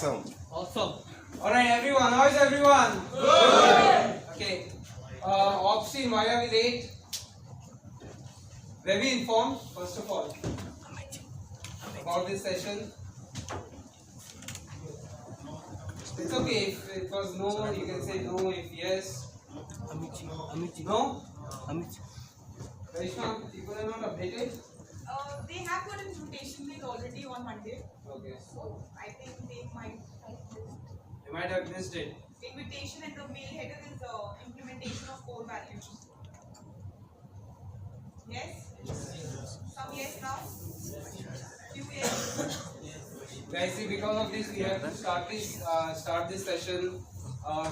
Awesome. Awesome. Alright everyone, how is everyone? Good. Okay. Obscene, why are we late? Were we informed, first of all, about this session? It's okay, if it was no, you can say no, if yes. No? Vaishnav, people are not updated? They have got an invitation link already on Monday. Okay. So I think they might have missed. You might have missed it. Invitation and the mail header is implementation of core values. Yes? Some yes now? Few yes? Guys, see, because of this, we have to start this session.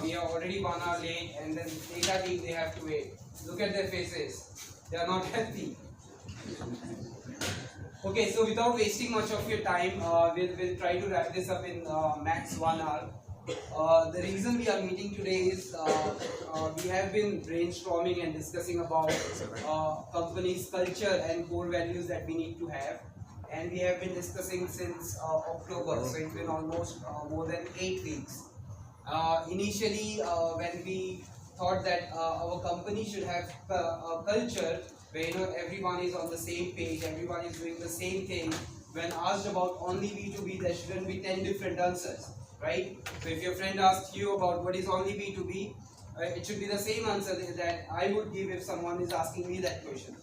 We are already 1 hour late, and then data team, they have to wait. Look at their faces. They are not happy. Okay, so without wasting much of your time, we'll try to wrap this up in max 1 hour. The reason we are meeting today is we have been brainstorming and discussing about company's culture and core values that we need to have. And we have been discussing since October, so it's been almost more than 8 weeks. Initially, when we thought that our company should have a culture where everyone is on the same page, everyone is doing the same thing. When asked about only B2B, there shouldn't be 10 different answers, right? So if your friend asks you about what is only B2B, it should be the same answer that I would give if someone is asking me that question.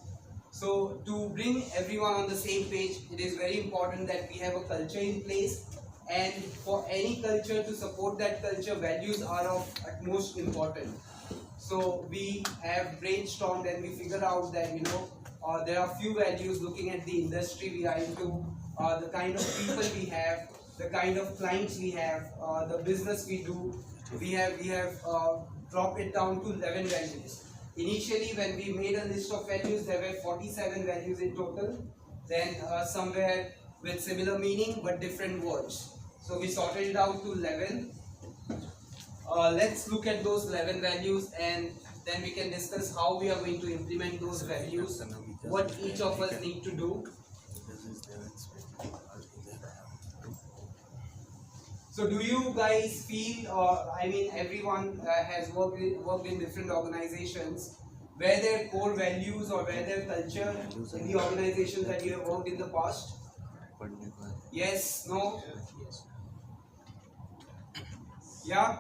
So to bring everyone on the same page, it is very important that we have a culture in place, and for any culture to support that culture, values are of utmost importance. So we have brainstormed and we figured out that there are few values looking at the industry we are into, the kind of people we have, the kind of clients we have, the business we do. We have dropped it down to 11 values. Initially, when we made a list of values, there were 47 values in total. Then somewhere with similar meaning but different words. So we sorted it out to 11. Let's look at those 11 values, and then we can discuss how we are going to implement those values, what each of us need to do. So do you guys feel, everyone has worked in different organizations, where their core values or where their culture in the organizations that you have worked in the past? Yes, no? Yeah?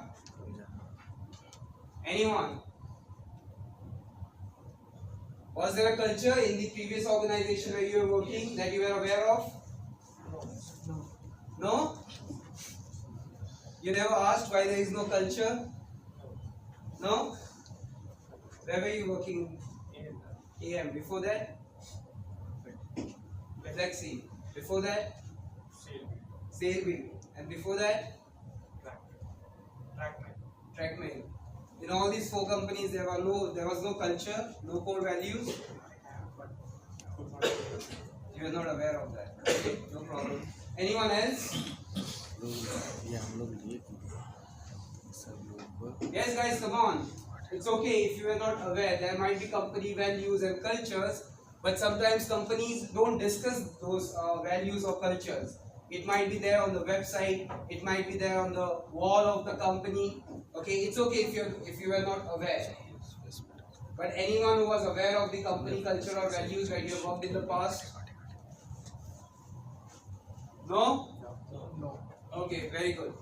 Anyone? Was there a culture in the previous organization where you were working that you were aware of? No? You never asked why there is no culture? No? Where were you working? AM. Before that? Flexi. Before that? Sale. And before that? Trackmail. In all these 4 companies, there was no culture, no core values. You are not aware of that. Okay, no problem. Anyone else? Yes, guys, come on. It's okay if you are not aware. There might be company values and cultures, but sometimes companies don't discuss those values or cultures. It might be there on the website, it might be there on the wall of the company. Okay, it's okay if you are not aware. But anyone who was aware of the company culture or values where you have worked in the past? No? No. Okay, very good.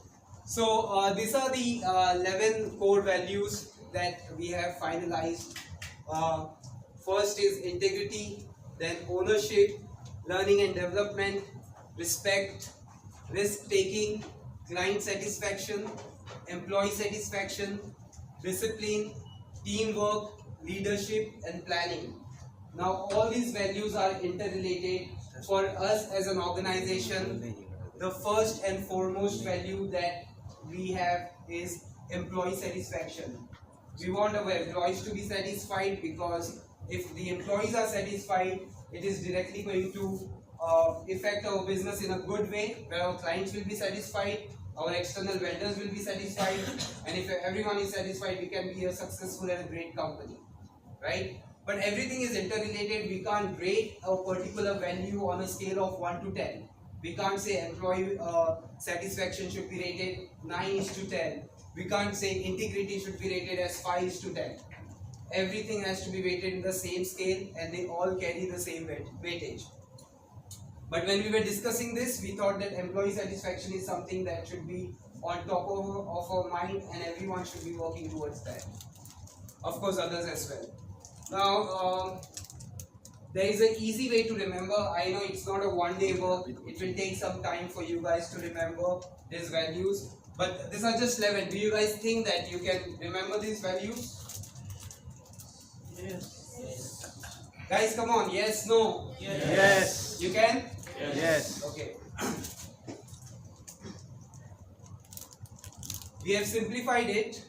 So these are the 11 core values that we have finalized. First is integrity, then ownership, learning and development, respect, risk taking, client satisfaction, employee satisfaction, discipline, teamwork, leadership and planning. Now all these values are interrelated. For us as an organization, the first and foremost value that we have is employee satisfaction. We want our employees to be satisfied, because if the employees are satisfied, it is directly going to affect our business in a good way, where our clients will be satisfied, our external vendors will be satisfied, and if everyone is satisfied, we can be a successful and a great company, right? But everything is interrelated. We can't rate a particular value on a scale of 1 to 10. We can't say employee satisfaction should be rated 9:10. We can't say integrity should be rated as 5:10. Everything has to be weighted in the same scale and they all carry the same weightage. But when we were discussing this, we thought that employee satisfaction is something that should be on top of our mind and everyone should be working towards that. Of course, others as well. Now, there is an easy way to remember. I know it's not a one-day work. It will take some time for you guys to remember these values. But these are just 11. Do you guys think that you can remember these values? Yes. Guys, come on. Yes, no? Yes. You can? Yes. Okay. We have simplified it.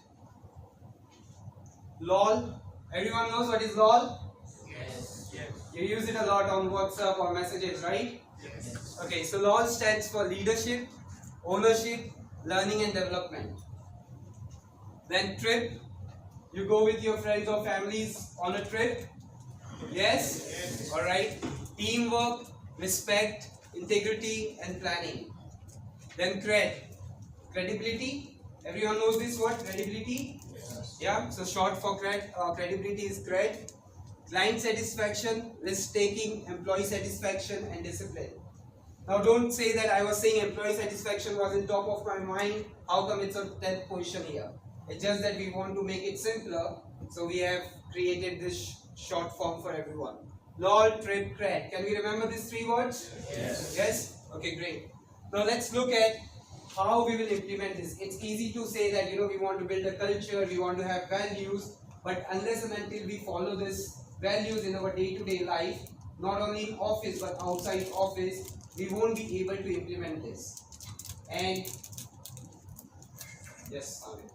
LOL. Everyone knows what is LOL? Yes. You use it a lot on WhatsApp or messages, right? Yes. Okay, so LOL stands for leadership, ownership, learning and development. Then trip. You go with your friends or families on a trip. Yes? Alright. Teamwork, respect, integrity and planning. Then cred. Credibility. Everyone knows this word, credibility? Yeah, so short for credibility is cred. Client satisfaction, risk taking, employee satisfaction and discipline. Now don't say that I was saying employee satisfaction was in top of my mind. How come it's on 10th position here? It's just that we want to make it simpler. So we have created this short form for everyone. LOL, trip, cred. Can we remember these three words? Yes. Yes? Okay, great. Now let's look at how we will implement this. It's easy to say that we want to build a culture, we want to have values, but unless and until we follow these values in our day-to-day life, not only in office but outside office, we won't be able to implement this. And yes, Amit.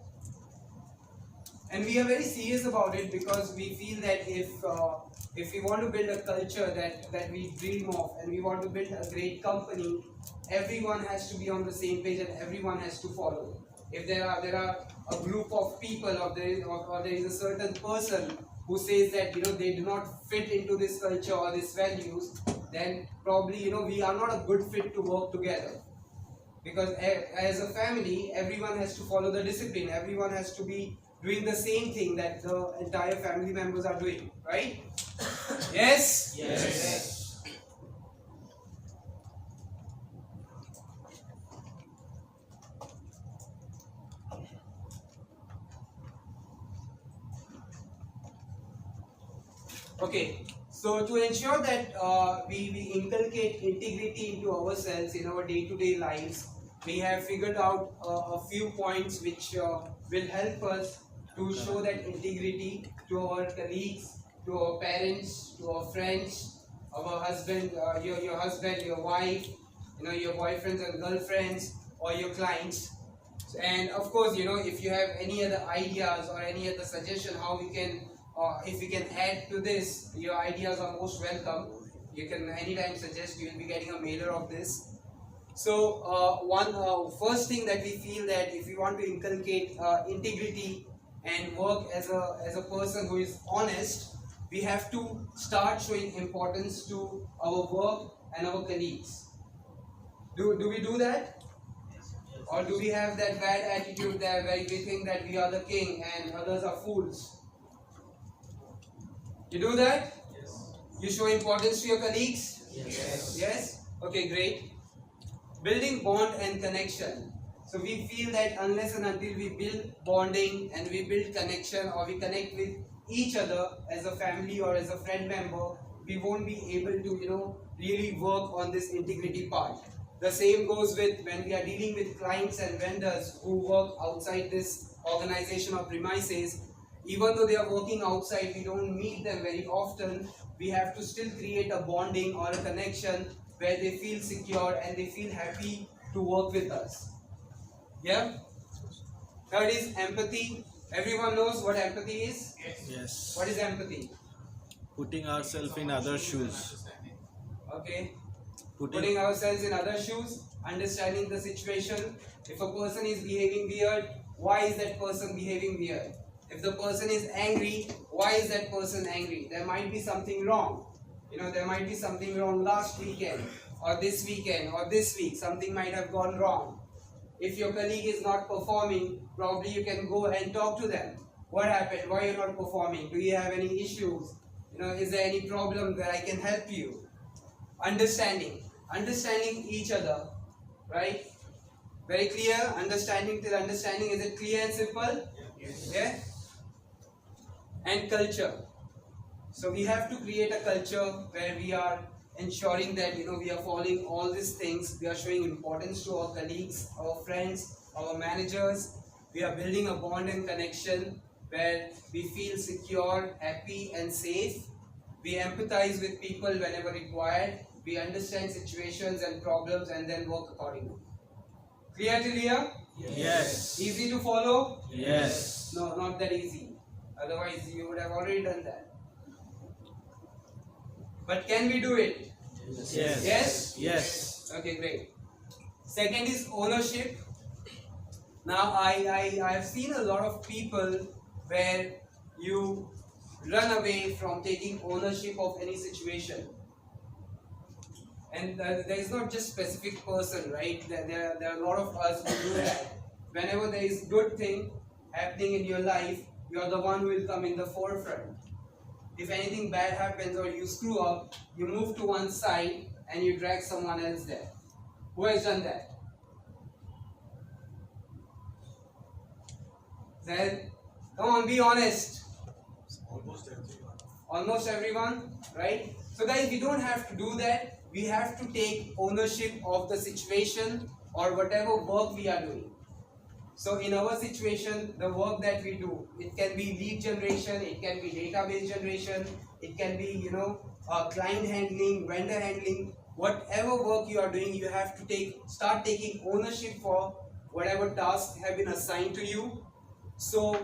And we are very serious about it because we feel that if we want to build a culture that we dream of and we want to build a great company, everyone has to be on the same page and everyone has to follow. If there are a group of people or there is a certain person who says that they do not fit into this culture or these values, then probably we are not a good fit to work together. Because as a family, everyone has to follow the discipline. Everyone has to be doing the same thing that the entire family members are doing, right? Yes? Yes. Okay, so to ensure that we inculcate integrity into ourselves in our day-to-day lives, we have figured out a few points which will help us to show that integrity to our colleagues, to our parents, to our friends, our husband, your husband, your wife, your boyfriends and girlfriends, or your clients. And of course, if you have any other ideas or any other suggestion how we can, if we can add to this, your ideas are most welcome. You can anytime suggest. You will be getting a mailer of this. So first thing that we feel that if we want to inculcate integrity and work as a person who is honest, we have to start showing importance to our work and our colleagues. Do we do that? Or do we have that bad attitude there where we think that we are the king and others are fools? You do that? Yes. You show importance to your colleagues? Yes. Yes? Okay, great. Building bond and connection. So we feel that unless and until we build bonding and we build connection or we connect with each other as a family or as a friend member, we won't be able to really work on this integrity part. The same goes with when we are dealing with clients and vendors who work outside this organization or premises. Even though they are working outside, we don't meet them very often. We have to still create a bonding or a connection where they feel secure and they feel happy to work with us. Yeah? Third is empathy. Everyone knows what empathy is? Yes. What is empathy? Putting ourselves in other shoes. Okay. Putting ourselves in other shoes, understanding the situation. If a person is behaving weird, why is that person behaving weird? If the person is angry, why is that person angry? There might be something wrong. There might be something wrong last weekend, or this weekend or this week something might have gone wrong. If your colleague is not performing, probably you can go and talk to them. What happened? Why you're not performing? Do you have any issues? Is there any problem that I can help you? Understanding each other, right? Very clear. Understanding till understanding. Is it clear and simple? Yes. Yeah. And culture. So we have to create a culture where we are ensuring that we are following all these things. We are showing importance to our colleagues, our friends, our managers. We are building a bond and connection where we feel secure, happy and safe. We empathize with people whenever required. We understand situations and problems and then work accordingly. Clear till here? Yes. Easy to follow? Yes. No, not that easy. Otherwise you would have already done that. But can we do it? Yes. Yes? Yes. Okay, great. Second is ownership. Now I have seen a lot of people where you run away from taking ownership of any situation. And there is not just specific person, right? There are a lot of us who do that. Whenever there is good thing happening in your life, you are the one who will come in the forefront. If anything bad happens or you screw up, you move to one side and you drag someone else there. Who has done that? Then, come on, be honest. Almost everyone, right? So guys, we don't have to do that. We have to take ownership of the situation or whatever work we are doing. So in our situation, the work that we do, it can be lead generation, it can be database generation, it can be client handling, vendor handling. Whatever work you are doing, you have to start taking ownership for whatever tasks have been assigned to you. So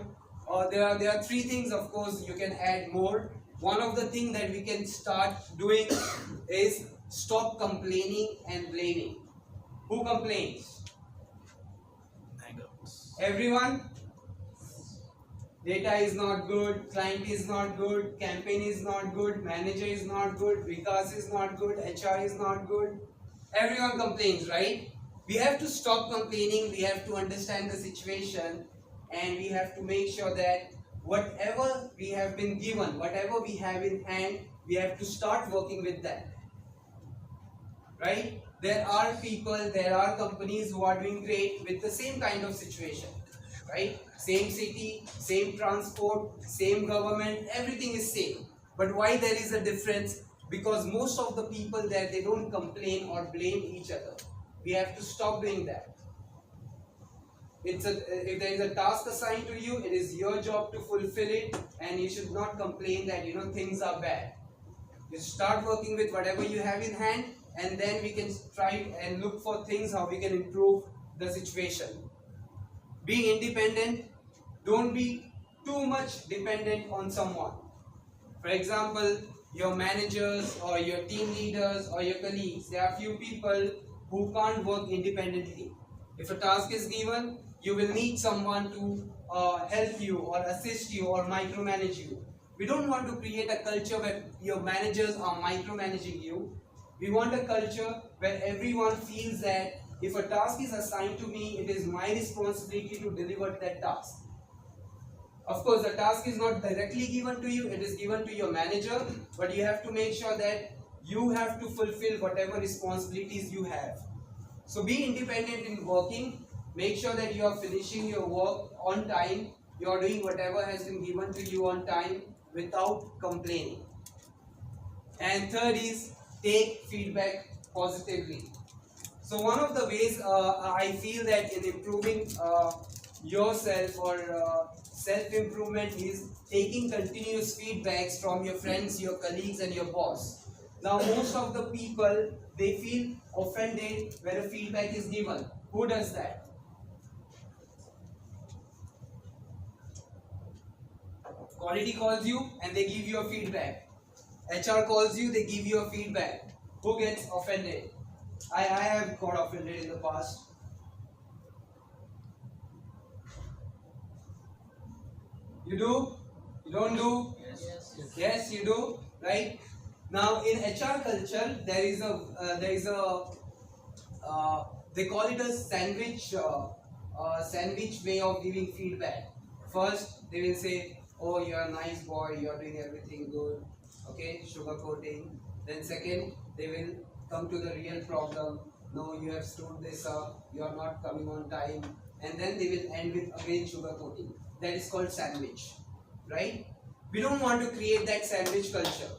there are three things, of course, you can add more. One of the things that we can start doing is stop complaining and blaming. Who complains? Everyone? Data is not good, client is not good, campaign is not good, manager is not good, Vikas is not good, HR is not good. Everyone complains, right? We have to stop complaining, we have to understand the situation, and we have to make sure that whatever we have been given, whatever we have in hand, we have to start working with that. Right? There are people, there are companies who are doing great with the same kind of situation. Right? Same city, same transport, same government, everything is same. But why there is a difference? Because most of the people there, they don't complain or blame each other. We have to stop doing that. If there is a task assigned to you, it is your job to fulfill it, and you should not complain that things are bad. You start working with whatever you have in hand, and then we can try and look for things how we can improve the situation. Being independent, don't be too much dependent on someone. For example, your managers or your team leaders or your colleagues, there are few people who can't work independently. If a task is given, you will need someone to help you or assist you or micromanage you. We don't want to create a culture where your managers are micromanaging you. We want a culture where everyone feels that if a task is assigned to me, it is my responsibility to deliver that task. Of course, the task is not directly given to you, it is given to your manager, but you have to make sure that you have to fulfill whatever responsibilities you have. So be independent in working, make sure that you are finishing your work on time, you are doing whatever has been given to you on time without complaining. And third is take feedback positively. So one of the ways I feel that in improving yourself or self-improvement is taking continuous feedbacks from your friends, your colleagues and your boss. Now most of the people, they feel offended when a feedback is given. Who does that? Quality calls you and they give you a feedback. HR calls you, they give you a feedback. Who gets offended? I have got offended in the past. You do? You don't do? Yes. Yes, you do, right? Now in HR culture, there is a they call it a sandwich way of giving feedback. First, they will say, "Oh, you're a nice boy. You're doing everything good." Okay, sugarcoating. Then second, they will come to the real problem. No, you have screwed this up. You are not coming on time. And then they will end with again sugarcoating. That is called sandwich, right? We don't want to create that sandwich culture.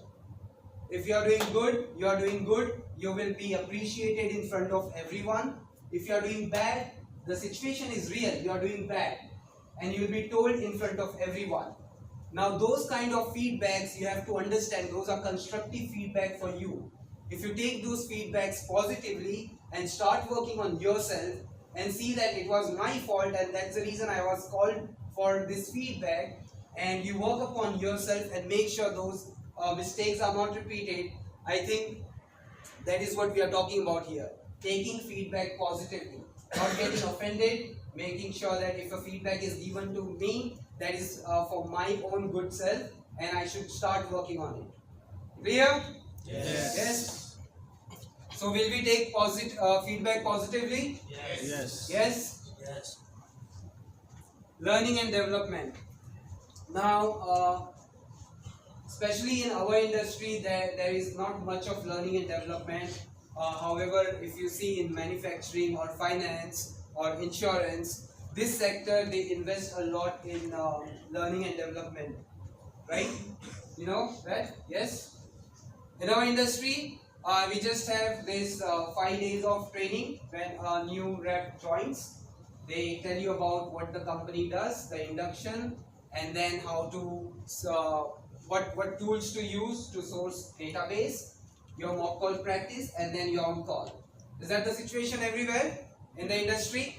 If you are doing good, you are doing good. You will be appreciated in front of everyone. If you are doing bad, the situation is real. You are doing bad, and you will be told in front of everyone. Now, those kind of feedbacks you have to understand. Those are constructive feedback for you. If you take those feedbacks positively and start working on yourself and see that it was my fault and that's the reason I was called for this feedback, and you work upon yourself and make sure those mistakes are not repeated, I think that is what we are talking about here. Taking feedback positively, not getting offended, making sure that if a feedback is given to me, that is for my own good self, and I should start working on it. Clear? Yes. Yes. So will we take feedback positively? Yes. Yes. Yes. Learning and development. Now, especially in our industry, there is not much of learning and development. However, if you see in manufacturing or finance or insurance, this sector, they invest a lot in learning and development, right? You know that? Yes. In our industry, we just have this 5 days of training when a new rep joins. They tell you about what the company does, the induction, and then how to what tools to use to source database, your mock call practice, and then your on call. Is that the situation everywhere in the industry?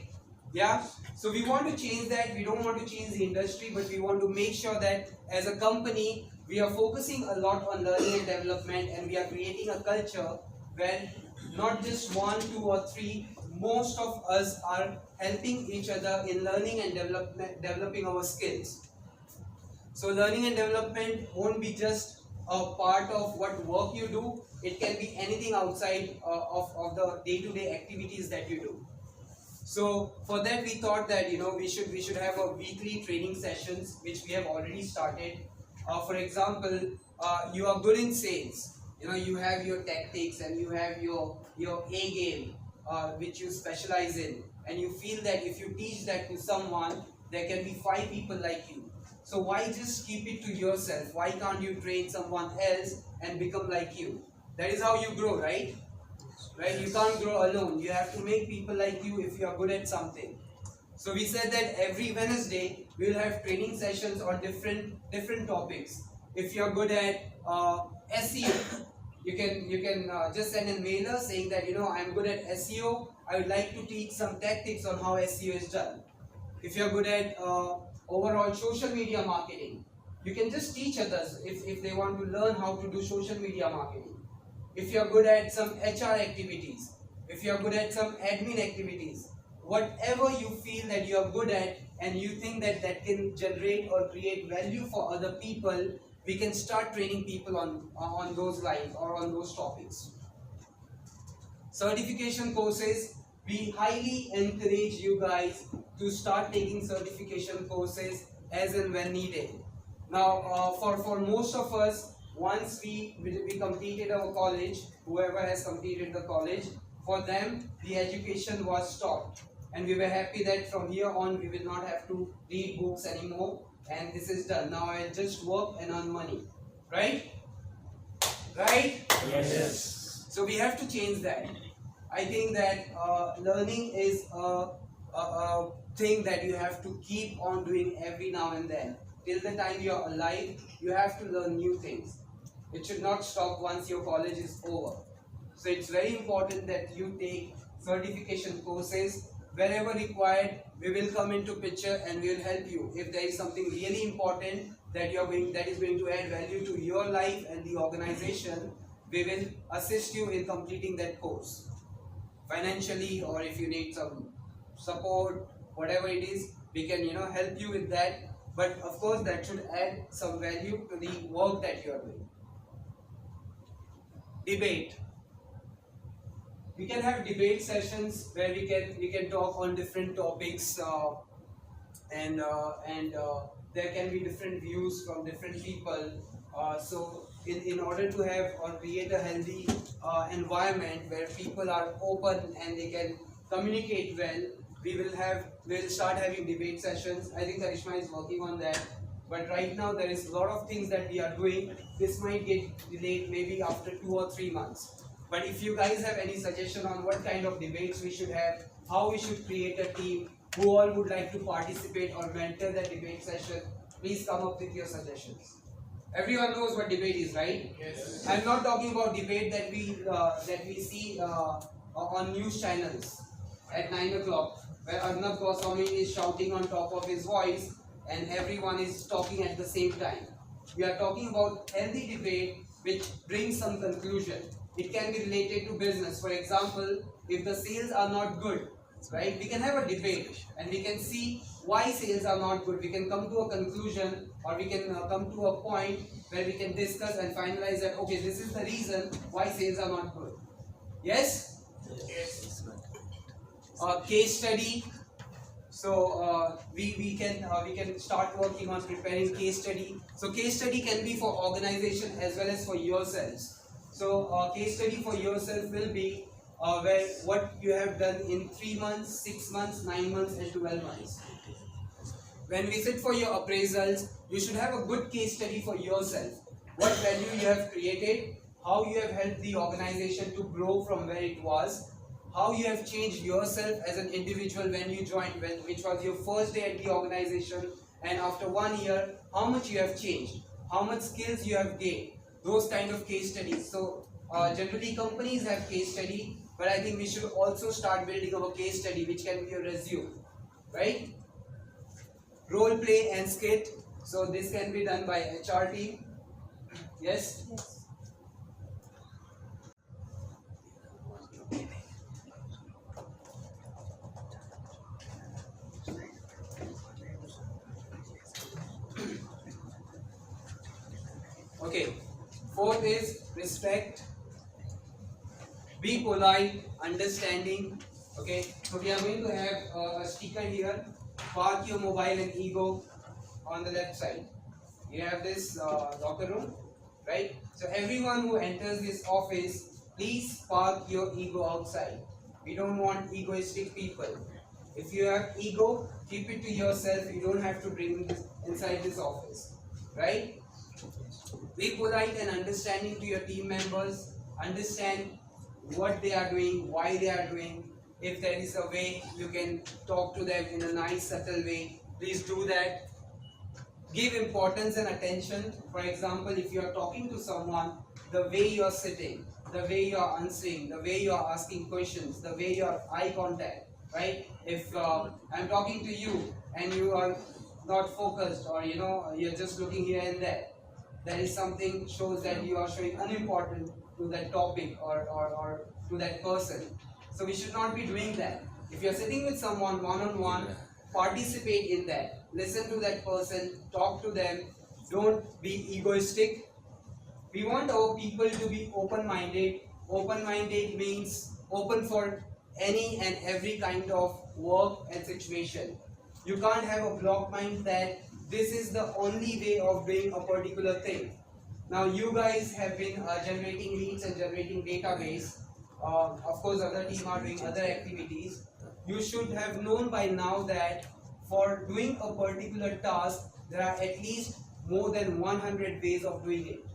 Yeah. So we want to change that. We don't want to change the industry, but we want to make sure that as a company we are focusing a lot on learning and development, and we are creating a culture where not just 1, 2 or 3, most of us are helping each other in learning and developing our skills. So learning and development won't be just a part of what work you do. It can be anything outside of the day-to-day activities that you do. So for that we thought that we should have a weekly training sessions, which we have already started. For example, you are good in sales. You have your tactics and you have your A game, which you specialize in, and you feel that if you teach that to someone, there can be 5 people like you. So why just keep it to yourself? Why can't you train someone else and become like you? That is how you grow, right? Right? You can't grow alone. You have to make people like you if you are good at something. So we said that every Wednesday we will have training sessions on different topics. If you are good at SEO, you can just send a mailer saying that I am good at SEO. I would like to teach some tactics on how SEO is done. If you are good at overall social media marketing, you can just teach others if they want to learn how to do social media marketing. If you are good at some HR activities, if you are good at some admin activities, whatever you feel that you are good at and you think that can generate or create value for other people, we can start training people on those lines or on those topics. Certification courses, we highly encourage you guys to start taking certification courses as and when needed. Now, for most of us, once we completed our college, whoever has completed the college, for them the education was stopped, and we were happy that from here on we will not have to read books anymore, and this is done. Now I'll just work and earn money, right? Right? Yes. So we have to change that. I think that learning is a thing that you have to keep on doing every now and then. Till the time you are alive, you have to learn new things. It should not stop once your college is over. So it's very important that you take certification courses wherever required. We will come into picture and we will help you. If there is something really important that is going to add value to your life and the organization, we will assist you in completing that course financially, or if you need some support, whatever it is, we can help you with that. But of course that should add some value to the work that you are doing. Debate. We can have debate sessions where we can talk on different topics, and there can be different views from different people. So in order to have or create a healthy environment where people are open and they can communicate well, we'll start having debate sessions. I think Karishma is working on that. But right now there is a lot of things that we are doing. This might get delayed maybe after 2 or 3 months. But if you guys have any suggestion on what kind of debates we should have, how we should create a team, who all would like to participate or mentor the debate session, please come up with your suggestions. Everyone knows what debate is, right? Yes. I'm not talking about debate that we see on news channels at 9 o'clock, where Arnab Goswami is shouting on top of his voice and everyone is talking at the same time. We are talking about healthy debate which brings some conclusion. It can be related to business. For example, if the sales are not good, right, we can have a debate and we can see why sales are not good. We can come to a conclusion, or we can come to a point where we can discuss and finalize that, okay, this is the reason why sales are not good. Yes? Yes. Case study. So we can start working on preparing case study. So case study can be for organization as well as for yourselves. So case study for yourself will be where what you have done in 3 months, 6 months, 9 months and 12 months. When we sit for your appraisals, you should have a good case study for yourself. What value you have created, how you have helped the organization to grow from where it was, how you have changed yourself as an individual when you joined, which was your first day at the organization, and after 1 year, how much you have changed, how much skills you have gained, those kind of case studies. So generally companies have case study, but I think we should also start building our case study, which can be a resume, right? Role play and skit. So this can be done by HR team. Yes? Yes. Okay. Fourth is respect. Be polite, understanding. Okay. So we are going to have a sticker here. Park your mobile and ego on the left side. You have this locker room, right? So everyone who enters this office, please park your ego outside. We don't want egoistic people. If you have ego, keep it to yourself. You don't have to bring this inside this office, right? Be polite and understanding to your team members. Understand what they are doing, why they are doing. If there is a way you can talk to them in a nice, subtle way, please do that. Give importance and attention. For example, if you are talking to someone, the way you are sitting, the way you are answering, the way you are asking questions, the way you are eye contact, right? If I'm talking to you and you are not focused, or you're just looking here and there, that is something shows that you are showing unimportant to that topic or to that person. So we should not be doing that. If you're sitting with someone one-on-one, participate in that. Listen to that person, talk to them. Don't be egoistic. We want our people to be open-minded. Open-minded means open for any and every kind of work and situation. You can't have a block mind that this is the only way of doing a particular thing. Now you guys have been generating leads and generating database. Of course, other team are doing other activities. You should have known by now that for doing a particular task, there are at least more than 100 ways of doing it.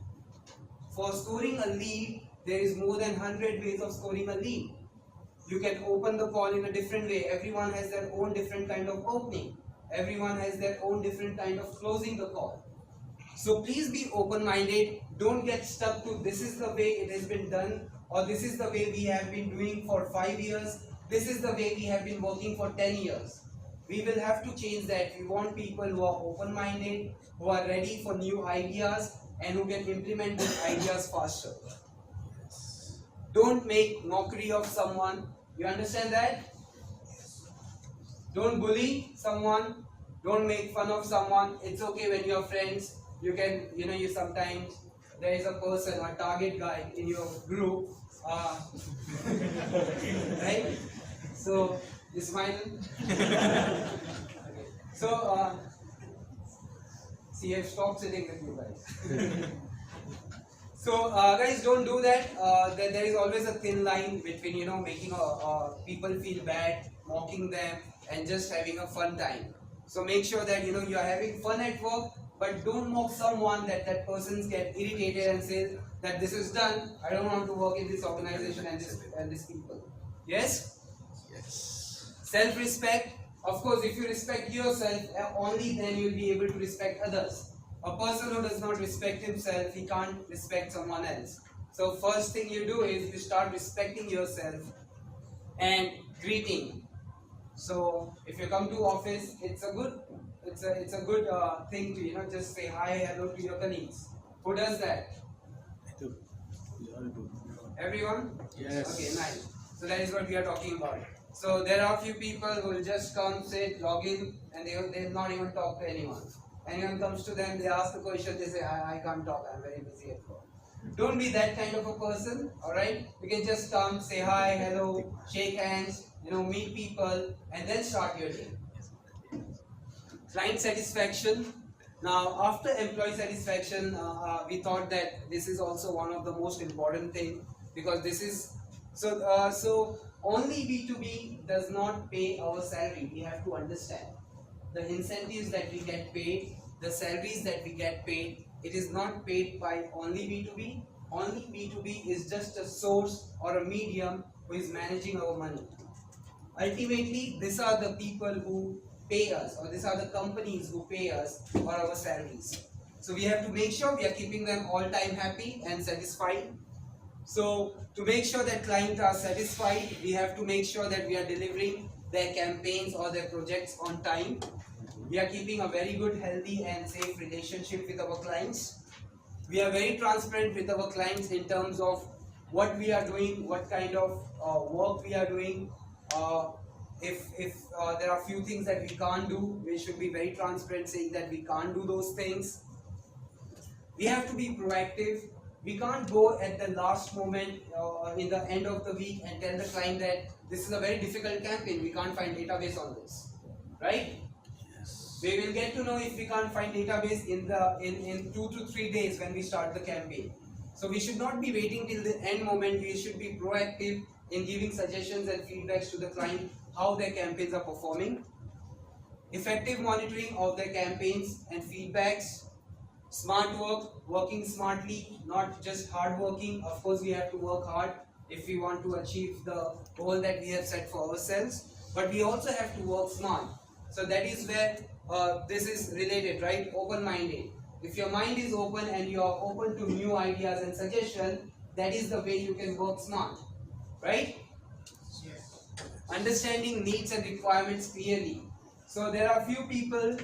For scoring a lead, there is more than 100 ways of scoring a lead. You can open the call in a different way. Everyone has their own different kind of opening. Everyone has their own different kind of closing the call. So please be open-minded. Don't get stuck to this is the way it has been done, or this is the way we have been doing for 5 years. This is the way we have been working for 10 years. We will have to change that. We want people who are open-minded, who are ready for new ideas, and who can implement these ideas faster. Don't make mockery of someone. You understand that? Don't bully someone. Don't make fun of someone. It's okay when you're friends. You can, you sometimes there is a person, a target guy in your group, right? So, you smile. Okay. So, see, I've stopped sitting with you guys. So, guys, don't do that. There is always a thin line between, making people feel bad, mocking them, and just having a fun time. So, make sure that, you are having fun at work, but don't mock someone that persons get irritated and say that this is done. I don't want to work in this organization and this people. Yes? Yes. Self-respect. Of course, if you respect yourself, only then you'll be able to respect others. A person who does not respect himself, he can't respect someone else. So first thing you do is you start respecting yourself and greeting. So if you come to office, it's a good thing to just say hi, hello to your colleagues. Who does that? I do. We all do. Everyone? Yes. Okay, nice. So that is what we are talking about. So there are few people who will just come, sit, log in, and they'll not even talk to anyone. Anyone comes to them, they ask a question, they say, I can't talk, I'm very busy at work. Don't be that kind of a person, alright? You can just come, say hi, hello, shake hands, meet people, and then start your day. Client satisfaction. Now, after employee satisfaction, we thought that this is also one of the most important thing, because this is, so only B2B does not pay our salary. We have to understand the incentives that we get paid, the salaries that we get paid. It is not paid by only B2B. Only B2B is just a source or a medium who is managing our money. Ultimately, these are the people who pay us, or these are the companies who pay us for our salaries. So we have to make sure we are keeping them all time happy and satisfied. So to make sure that clients are satisfied, we have to make sure that we are delivering their campaigns or their projects on time. We are keeping a very good, healthy and safe relationship with our clients. We are very transparent with our clients in terms of what we are doing, what kind of work we are doing. If there are few things that we can't do, we should be very transparent saying that we can't do those things. We have to be proactive. We can't go at the last moment in the end of the week and tell the client that this is a very difficult campaign, we can't find database on this, right? Yes. We will get to know if we can't find database in 2 to 3 days when we start the campaign. So we should not be waiting till the end moment. We should be proactive in giving suggestions and feedbacks to the client how their campaigns are performing. Effective monitoring of their campaigns and feedbacks. Smart work, working smartly, not just hard working. Of course, we have to work hard if we want to achieve the goal that we have set for ourselves. But we also have to work smart. So that is where this is related, right? Open-minded. If your mind is open and you are open to new ideas and suggestions, that is the way you can work smart, right? Yes. Understanding needs and requirements clearly. So there are few people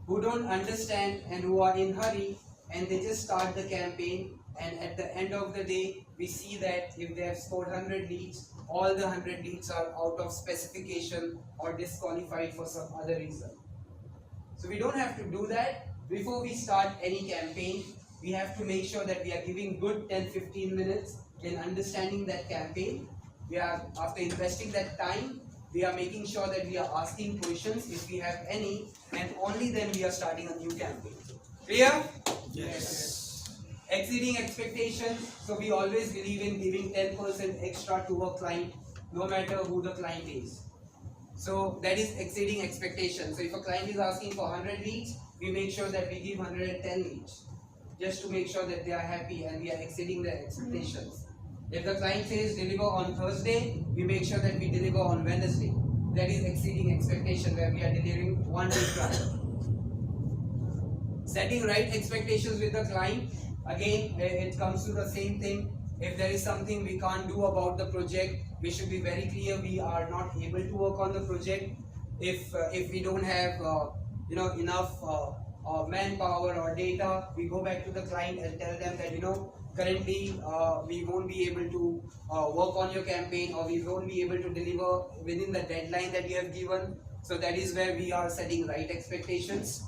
who don't understand and who are in hurry, and they just start the campaign, and at the end of the day we see that if they have scored 100 leads, all the 100 leads are out of specification or disqualified for some other reason. So we don't have to do that. Before we start any campaign, we have to make sure that we are giving good 10-15 minutes in understanding that campaign. We are, after investing that time, we are making sure that we are asking questions if we have any, and only then we are starting a new campaign. Clear? Yes. Exceeding expectations. So we always believe in giving 10% extra to a client, no matter who the client is. So that is exceeding expectations. So if a client is asking for 100 leads, we make sure that we give 110 leads, just to make sure that they are happy and we are exceeding their expectations. If the client says deliver on Thursday, we make sure that we deliver on Wednesday. That is exceeding expectation, where we are delivering one day prior. Setting right expectations with the client. Again, it comes to the same thing. If there is something we can't do about the project, we should be very clear we are not able to work on the project. If we don't have enough manpower or data, we go back to the client and tell them that currently we won't be able to work on your campaign, or we won't be able to deliver within the deadline that you have given. So that is where we are setting right expectations.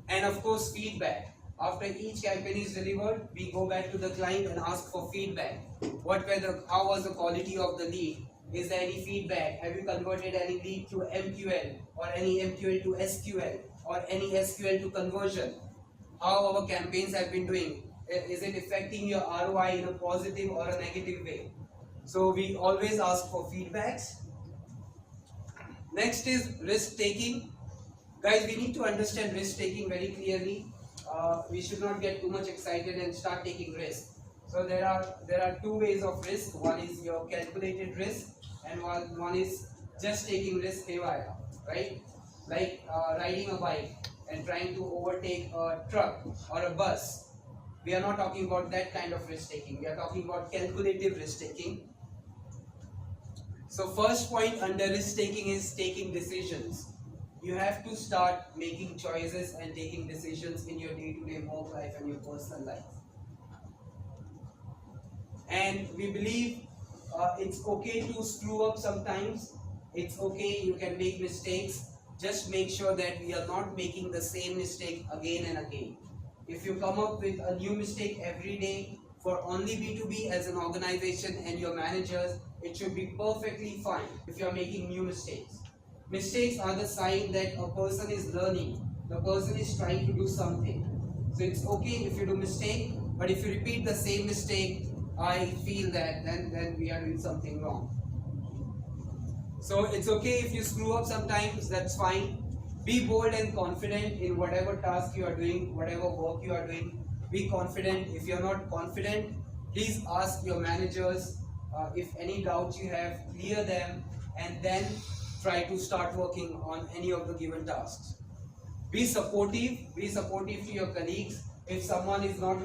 And of course, feedback. After each campaign is delivered, we go back to the client and ask for feedback. How was the quality of the lead? Is there any feedback? Have you converted any lead to MQL or any MQL to SQL or any SQL to conversion? How our campaigns have been doing? Is it affecting your ROI in a positive or a negative way? So we always ask for feedbacks. Next is risk taking. Guys, we need to understand risk taking very clearly. We should not get too much excited and start taking risk. So there are two ways of risk. One is your calculated risk, and one is just taking risk haywire, right? Like riding a bike and trying to overtake a truck or a bus. We are not talking about that kind of risk taking. We are talking about calculative risk taking. So first point under risk taking is taking decisions. You have to start making choices and taking decisions in your day-to-day work life and your personal life. And we believe it's okay to screw up sometimes. It's okay, you can make mistakes. Just make sure that we are not making the same mistake again and again. If you come up with a new mistake every day for only B2B as an organization and your managers, it should be perfectly fine if you are making new mistakes. Mistakes are the sign that a person is learning. The person is trying to do something. So it's okay if you do mistake, but if you repeat the same mistake, I feel that then we are doing something wrong. So it's okay if you screw up sometimes, that's fine. Be bold and confident in whatever task you are doing, whatever work you are doing. Be confident. If you are not confident, please ask your managers if any doubts you have, clear them, and then try to start working on any of the given tasks. Be supportive to your colleagues. If someone is not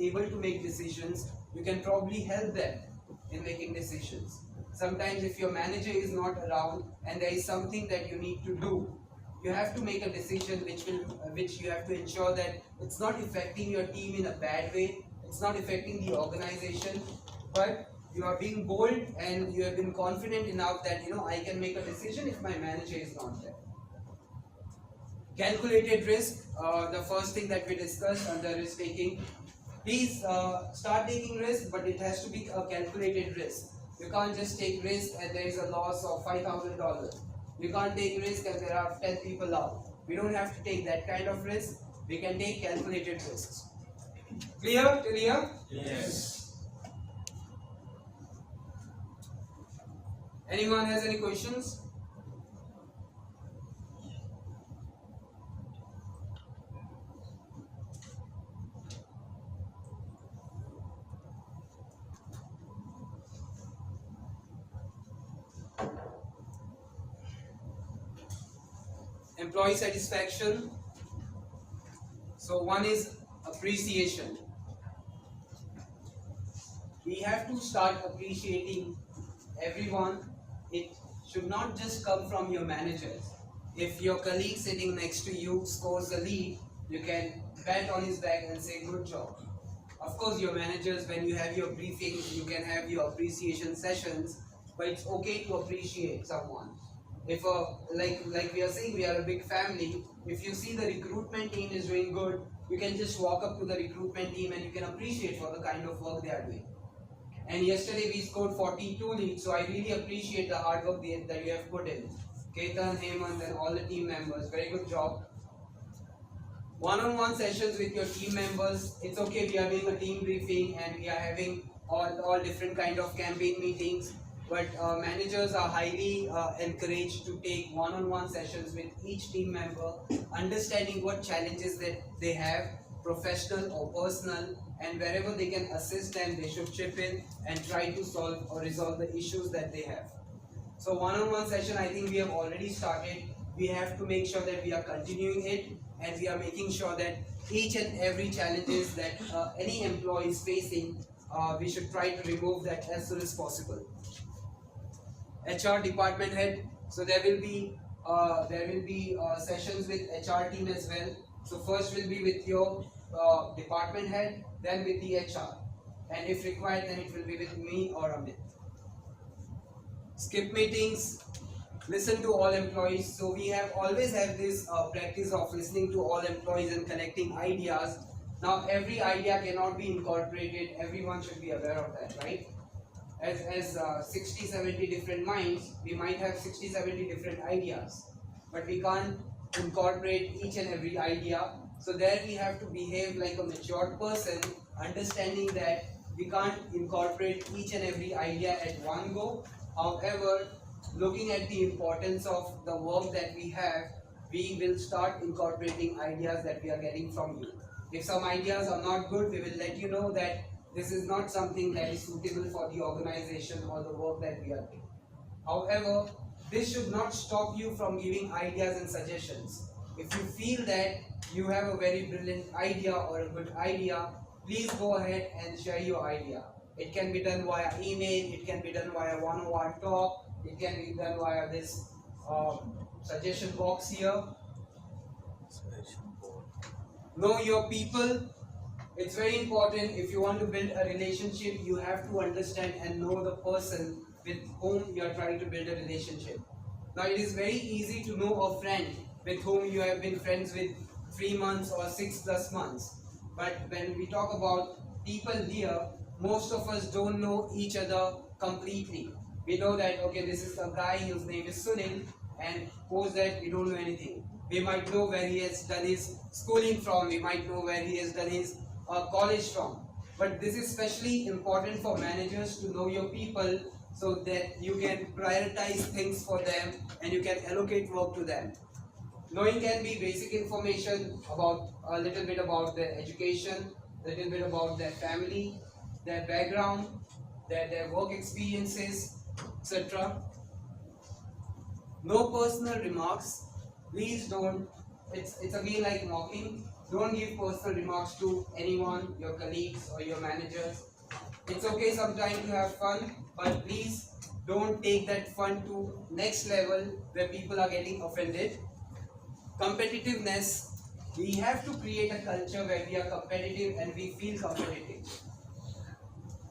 able to make decisions, you can probably help them in making decisions. Sometimes if your manager is not around and there is something that you need to do, you have to make a decision which you have to ensure that it's not affecting your team in a bad way, it's not affecting the organization, but you are being bold and you have been confident enough that I can make a decision if my manager is not there. Calculated risk, the first thing that we discussed under risk taking. Please start taking risk, but it has to be a calculated risk. You can't just take risk and there is a loss of $5,000. You can't take risk and there are 10 people out. We don't have to take that kind of risk. We can take calculated risks. Clear? Clear? Yes. Anyone has any questions? Employee satisfaction. So one is appreciation. We have to start appreciating everyone. It should not just come from your managers. If your colleague sitting next to you scores a lead, you can pat on his back and say good job. Of course, your managers, when you have your briefings, you can have your appreciation sessions, but it's okay to appreciate someone. If like we are saying, we are a big family. If you see the recruitment team is doing good, you can just walk up to the recruitment team and you can appreciate for the kind of work they are doing. And yesterday we scored 42 leads, so I really appreciate the hard work that you have put in. Ketan, Hemant and all the team members, very good job. One-on-one sessions with your team members. It's okay, we are doing a team briefing and we are having all different kind of campaign meetings. But managers are highly encouraged to take one-on-one sessions with each team member, understanding what challenges that they have, professional or personal, and wherever they can assist them, they should chip in and try to solve or resolve the issues that they have. So one-on-one session, I think we have already started. We have to make sure that we are continuing it and we are making sure that each and every challenges that any employee is facing, we should try to remove that as soon as possible. HR department head. So there will be sessions with HR team as well. So first will be with your department head, then with the HR, and if required, then it will be with me or Amit. Skip meetings. listen to all employees. So we have always have this practice of listening to all employees and collecting ideas. Now every idea cannot be incorporated. Everyone should be aware of that, right? As 60-70 different minds, we might have 60-70 different ideas, but we can't incorporate each and every idea. So there we have to behave like a mature person, understanding that we can't incorporate each and every idea at one go. However, looking at the importance of the work that we have, we will start incorporating ideas that we are getting from you. If some ideas are not good, we will let you know that this is not something that is suitable for the organization or the work that we are doing. However, this should not stop you from giving ideas and suggestions. If you feel that you have a very brilliant idea or a good idea, please go ahead and share your idea. It can be done via email, it can be done via one-on-one talk, it can be done via this suggestion box here. Know your people. It's very important. If you want to build a relationship, you have to understand and know the person with whom you are trying to build a relationship. Now it is very easy to know a friend with whom you have been friends with 3 months or 6+ months. But when we talk about people here, most of us don't know each other completely. We know that, okay, this is a guy whose name is Sunil, and post that we don't know anything. We might know where he has done his schooling from, we might know where he has done his college from. But this is especially important for managers to know your people, so that you can prioritize things for them and you can allocate work to them. Knowing can be basic information about a little bit about their education, a little bit about their family, their background, their work experiences, etc. No personal remarks. Please don't. It's again like mocking. Don't give personal remarks to anyone, your colleagues or your managers. It's okay sometimes to have fun, but please don't take that fun to next level where people are getting offended. Competitiveness. We have to create a culture where we are competitive and we feel competitive.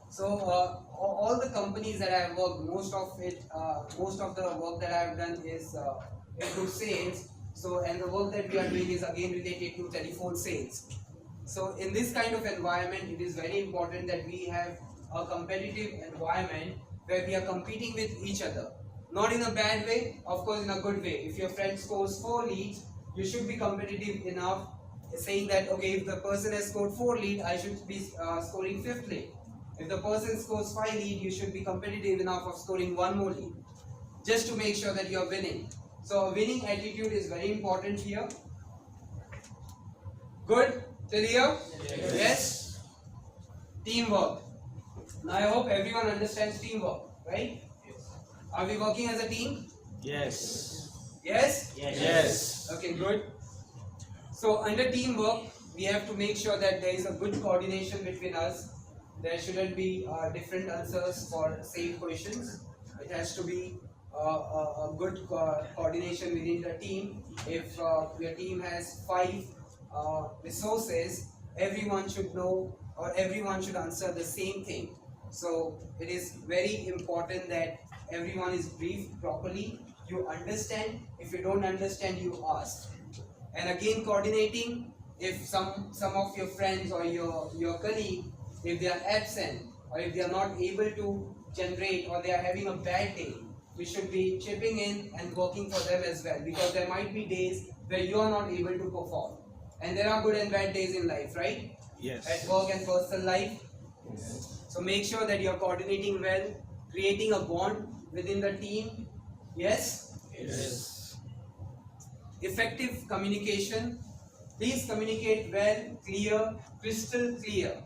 So all the companies that I have worked, most of the work that I have done is into sales. So, and the work that we are doing is again related to telephone sales. So in this kind of environment, it is very important that we have a competitive environment where we are competing with each other. Not in a bad way, of course in a good way. If your friend scores 4 leads, you should be competitive enough, saying that, okay, if the person has scored 4 leads, I should be scoring 5th lead. If the person scores 5 leads, you should be competitive enough of scoring 1 more lead, just to make sure that you are winning. So a winning attitude is very important here. Good? Till here? Yes? Teamwork. Now I hope everyone understands teamwork, right? Are we working as a team? Yes. Yes? Yes. Okay, good. So under teamwork, we have to make sure that there is a good coordination between us. There shouldn't be different answers for same questions. It has to be a good coordination within the team. If your team has 5 resources, everyone should know or everyone should answer the same thing. So it is very important that everyone is briefed properly. You understand. If you don't understand, you ask. And again, coordinating. If some of your friends or your colleague, if they are absent or if they are not able to generate or they are having a bad day, we should be chipping in and working for them as well, because there might be days where you are not able to perform, and there are good and bad days in life, right? Yes. At work and personal life. Yes. So make sure that you are coordinating well, creating a bond within the team. Yes? Yes. Effective communication. Please communicate well, clear, crystal clear.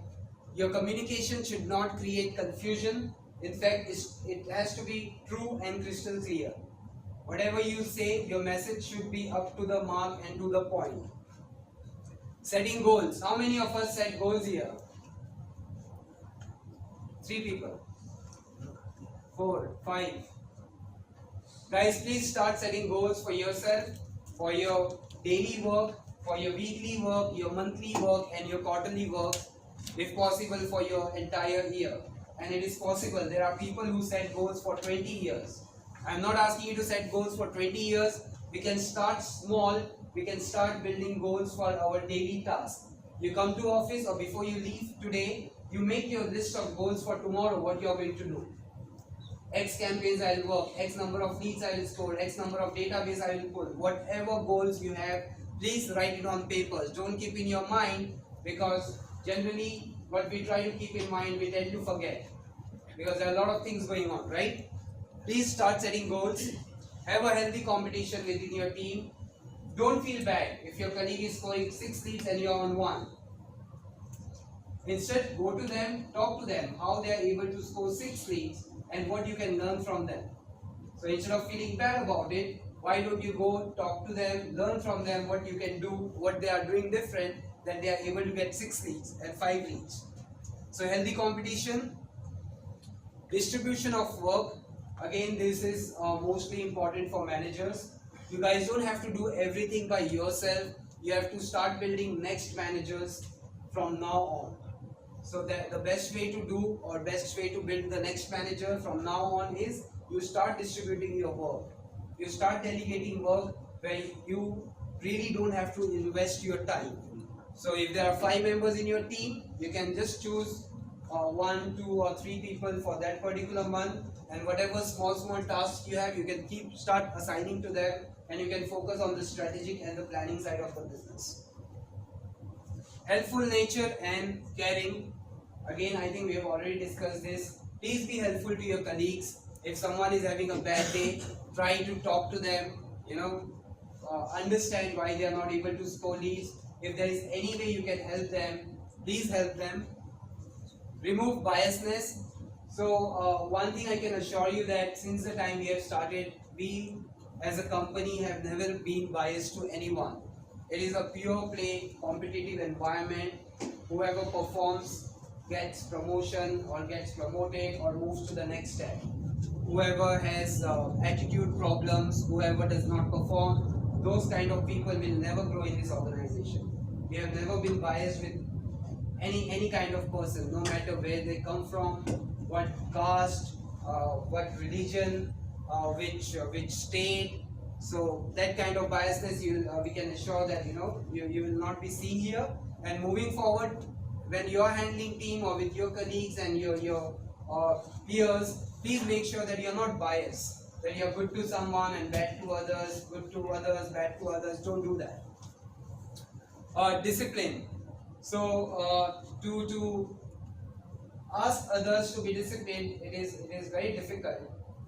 Your communication should not create confusion. In fact, it has to be true and crystal clear. Whatever you say, your message should be up to the mark and to the point. Setting goals. How many of us set goals here? 3 people. 4, 5. Guys, please start setting goals for yourself, for your daily work, for your weekly work, your monthly work, and your quarterly work, if possible for your entire year. And it is possible. There are people who set goals for 20 years. I'm not asking you to set goals for 20 years. We can start small. We can start building goals for our daily tasks. You come to office or before you leave today, you make your list of goals for tomorrow, what you are going to do. X campaigns I will work, X number of leads I will score, X number of database I will pull. Whatever goals you have, please write it on papers. Don't keep in your mind, because generally what we try to keep in mind we tend to forget, because there are a lot of things going on, right? Please start setting goals. Have a healthy competition within your team. Don't feel bad if your colleague is scoring 6 leads and you are on 1. Instead, go to them, talk to them how they are able to score 6 leads and what you can learn from them. So instead of feeling bad about it, why don't you go talk to them, learn from them what you can do, what they are doing different, that they are able to get 6 leads and 5 leads. So healthy competition, distribution of work. Again, this is mostly important for managers. You guys don't have to do everything by yourself. You have to start building next managers from now on. So that the best way to do or best way to build the next manager from now on is you start distributing your work. You start delegating work where you really don't have to invest your time. So if there are 5 members in your team, you can just choose 1, 2 or 3 people for that particular month, and whatever small tasks you have, you can start assigning to them, and you can focus on the strategic and the planning side of the business. Helpful nature and caring. Again, I think we have already discussed this. Please be helpful to your colleagues. If someone is having a bad day, try to talk to them, understand why they are not able to score leads. If there is any way you can help them, please help them. Remove biasness. So one thing I can assure you that since the time we have started, we as a company have never been biased to anyone. It is a pure play competitive environment. Whoever performs gets promotion or gets promoted or moves to the next step. Whoever has attitude problems, whoever does not perform, those kind of people will never grow in this organization. We have never been biased with any kind of person, no matter where they come from, what caste, what religion, which state. So that kind of biasness, we can assure that you will not be seen here. And moving forward, when you are handling team or with your colleagues and your peers, please make sure that you are not biased. That you are good to someone and bad to others, good to others, bad to others. Don't do that. Discipline. So to ask others to be disciplined, it is very difficult.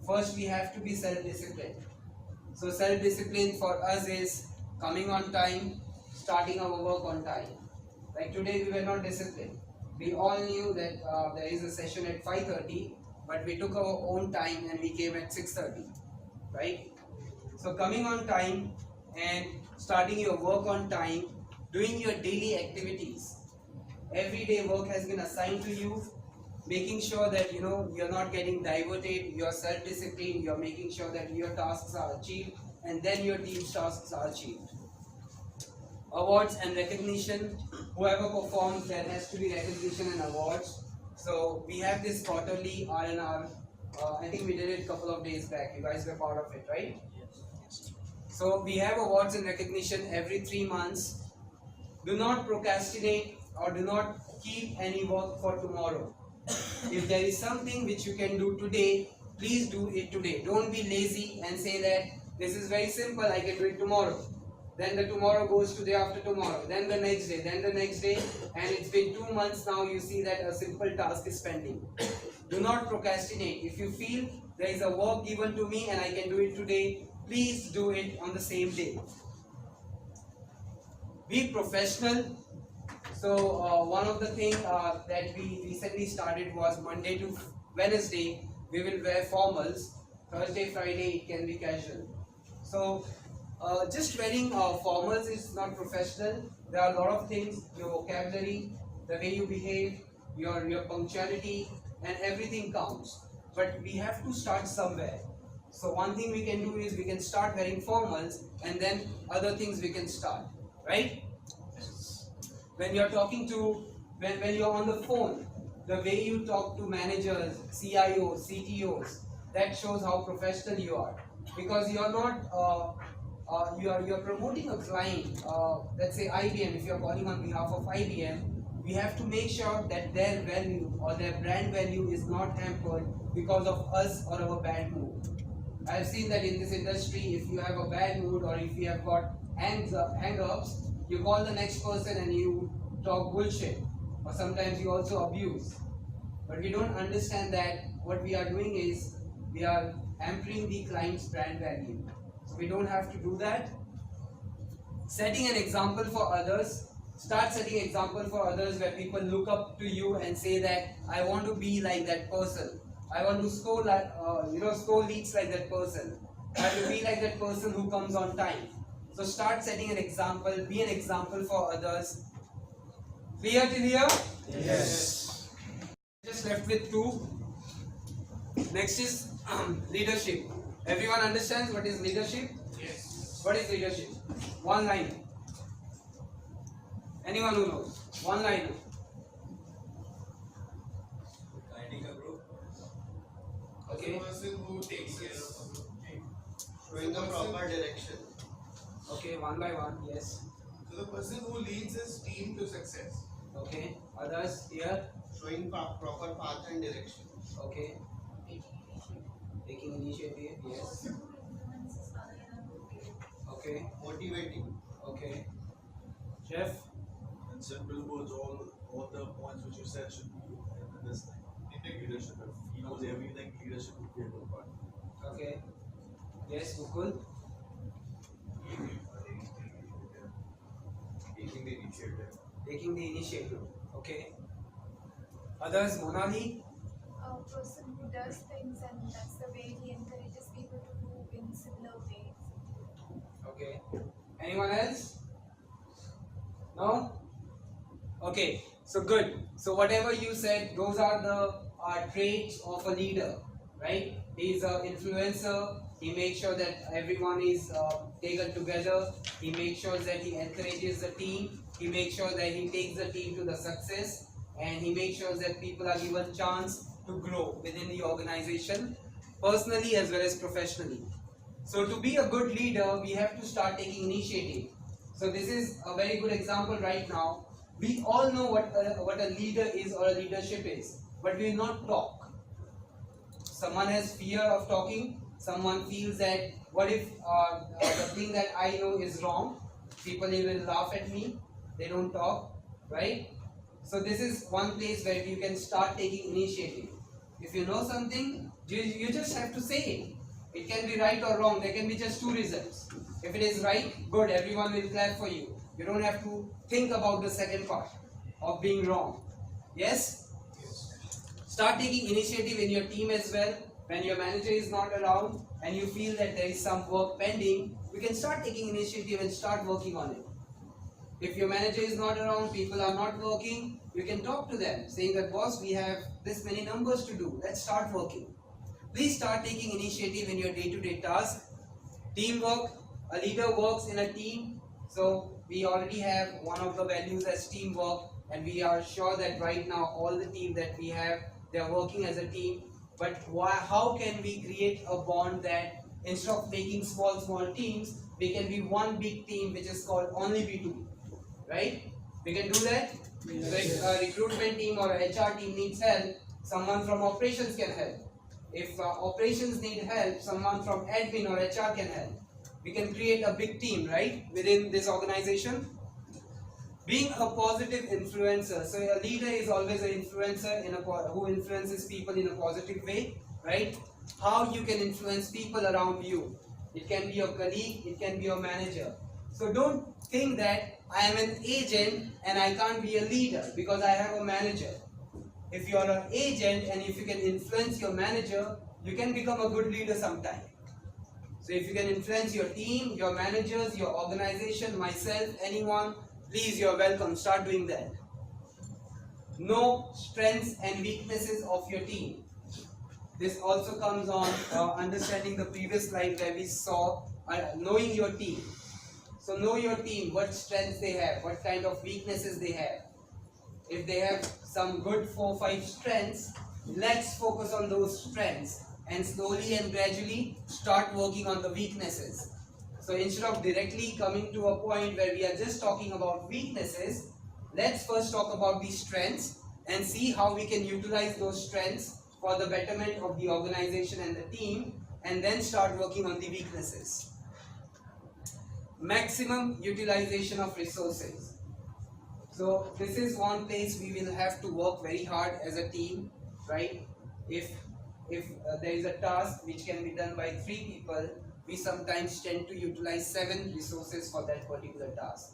First, we have to be self-disciplined. So self-discipline for us is coming on time, starting our work on time. Like today, we were not disciplined. We all knew that there is a session at 5:30, but we took our own time and we came at 6:30, right? So coming on time and starting your work on time, doing your daily activities. Everyday work has been assigned to you, making sure that you're not getting diverted, you're self-disciplined, you're making sure that your tasks are achieved and then your team's tasks are achieved. Awards and recognition. Whoever performs, there has to be recognition and awards. So we have this quarterly R&R. I think we did it a couple of days back. You guys were part of it, right? Yes. So we have awards and recognition every 3 months. Do not procrastinate or do not keep any work for tomorrow. If there is something which you can do today, please do it today. Don't be lazy and say that this is very simple, I can do it tomorrow. Then the tomorrow goes to day after tomorrow, then the next day, then the next day, and it's been 2 months now, you see that a simple task is pending. Do not procrastinate. If you feel there is a work given to me and I can do it today, please do it on the same day. Be professional. So one of the things that we recently started was Monday to Wednesday we will wear formals. Thursday, Friday it can be casual. So just wearing formals is not professional. There are a lot of things, your vocabulary, the way you behave, your punctuality and everything counts. But we have to start somewhere. So one thing we can do is we can start wearing formals and then other things we can start, right? When you're talking to, when you're on the phone, the way you talk to managers, CIOs, CTOs, that shows how professional you are, because you are not you are promoting a client, let's say IBM. If you are calling on behalf of IBM, we have to make sure that their value or their brand value is not hampered because of us or our bad mood. I've seen that in this industry, if you have a bad mood or if you have got hang-ups, you call the next person and you talk bullshit, or sometimes you also abuse. But we don't understand that what we are doing is we are hampering the client's brand value. So we don't have to do that. Setting an example for others. Start setting example for others where people look up to you and say that I want to be like that person. I want to score like score leads like that person. I want to be like that person who comes on time. So start setting an example. Be an example for others. Clear till here? Yes. Just left with two. Next is leadership. Everyone understands what is leadership? Yes. What is leadership? One line. Anyone who knows? One line. Guiding a group. Okay. The person who takes care of the group. Showing the proper direction. Okay, one by one. Yes. So the person who leads his team to success. Okay. Others here. Showing proper path and direction. Okay. Taking initiative. Yes. Okay. Motivating. Okay. Chef. In simple words, all the points which you said should be in this thing. Leadership. If he knows everything, leadership would be a good part. Okay. Yes, Mukul. Taking the initiative. Taking the initiative. Okay. Others, Monali. A person who does things and that's the way he encourages people to do in similar ways. Okay. Anyone else? No? Okay. So good. So whatever you said, those are the traits of a leader, right? He is an influencer. He makes sure that everyone is taken together. He makes sure that he encourages the team. He makes sure that he takes the team to the success, and he makes sure that people are given chance to grow within the organization, personally as well as professionally. So to be a good leader, we have to start taking initiative. So this is a very good example right now. We all know what a leader is or a leadership is, but we will not talk. Someone has fear of talking. Someone feels that what if the thing that I know is wrong? People will laugh at me. They don't talk, right? So this is one place where you can start taking initiative. If you know something, you just have to say it. It can be right or wrong. There can be just two results. If it is right, good, everyone will clap for you. You don't have to think about the second part of being wrong. Yes? Start taking initiative in your team as well. When your manager is not around and you feel that there is some work pending, you can start taking initiative and start working on it. If your manager is not around, people are not working, you can talk to them saying that, boss, we have this many numbers to do. Let's start working. Please start taking initiative in your day-to-day tasks. Teamwork. A leader works in a team. So we already have one of the values as teamwork, and we are sure that right now all the team that we have, they are working as a team. But how can we create a bond that instead of making small teams, we can be one big team which is called only B2B, right? We can do that. Yes. So if a recruitment team or a HR team needs help, someone from operations can help. If operations need help, someone from admin or HR can help. We can create a big team, right, within this organization. Being a positive influencer. So a leader is always an influencer who influences people in a positive way, right? How you can influence people around you. It can be your colleague, it can be your manager. So don't think that I am an agent and I can't be a leader because I have a manager. If you are an agent and if you can influence your manager, you can become a good leader sometime. So if you can influence your team, your managers, your organization, myself, anyone, please, you're welcome. Start doing that. Know strengths and weaknesses of your team. This also comes on understanding the previous slide where we saw knowing your team. So know your team, what strengths they have, what kind of weaknesses they have. If they have some good 4-5 strengths, let's focus on those strengths and slowly and gradually start working on the weaknesses. So instead of directly coming to a point where we are just talking about weaknesses, let's first talk about the strengths and see how we can utilize those strengths for the betterment of the organization and the team, and then start working on the weaknesses. Maximum utilization of resources. So this is one place we will have to work very hard as a team, right? If there is a task which can be done by 3 people, we sometimes tend to utilize 7 resources for that particular task.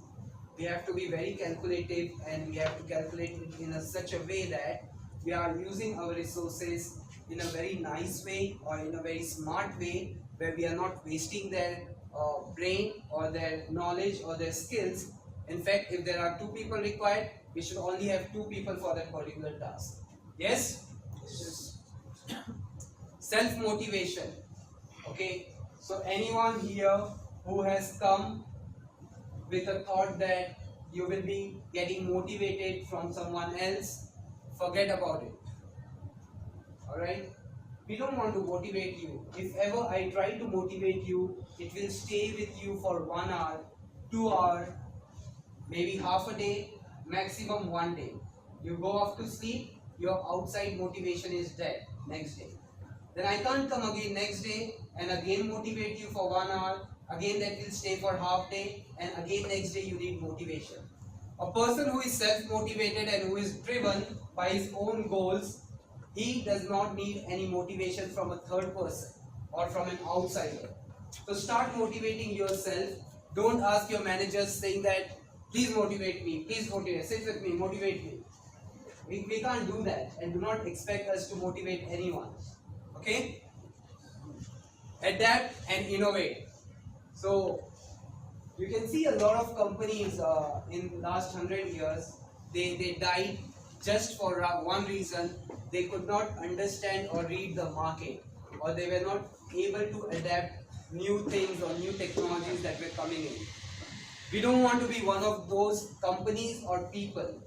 We have to be very calculative, and we have to calculate it in such a way that we are using our resources in a very nice way or in a very smart way, where we are not wasting their brain or their knowledge or their skills. In fact, if there are 2 people required, we should only have 2 people for that particular task. Yes? Self-motivation. Okay, so anyone here who has come with a thought that you will be getting motivated from someone else, forget about it. Alright? We don't want to motivate you. If ever I try to motivate you, it will stay with you for 1 hour, 2 hours, maybe half a day, maximum 1 day. You go off to sleep, your outside motivation is dead next day. Then I can't come again next day and again motivate you for 1 hour, again that will stay for half day, and again next day you need motivation. A person who is self-motivated and who is driven by his own goals, he does not need any motivation from a third person or from an outsider. So start motivating yourself. Don't ask your managers saying that, please motivate me, sit with me, motivate me. We can't do that, and do not expect us to motivate anyone. Okay? Adapt and innovate. So you can see a lot of companies in the last 100 years, they died just for one reason: they could not understand or read the market, or they were not able to adapt new things or new technologies that were coming in. We don't want to be one of those companies or people.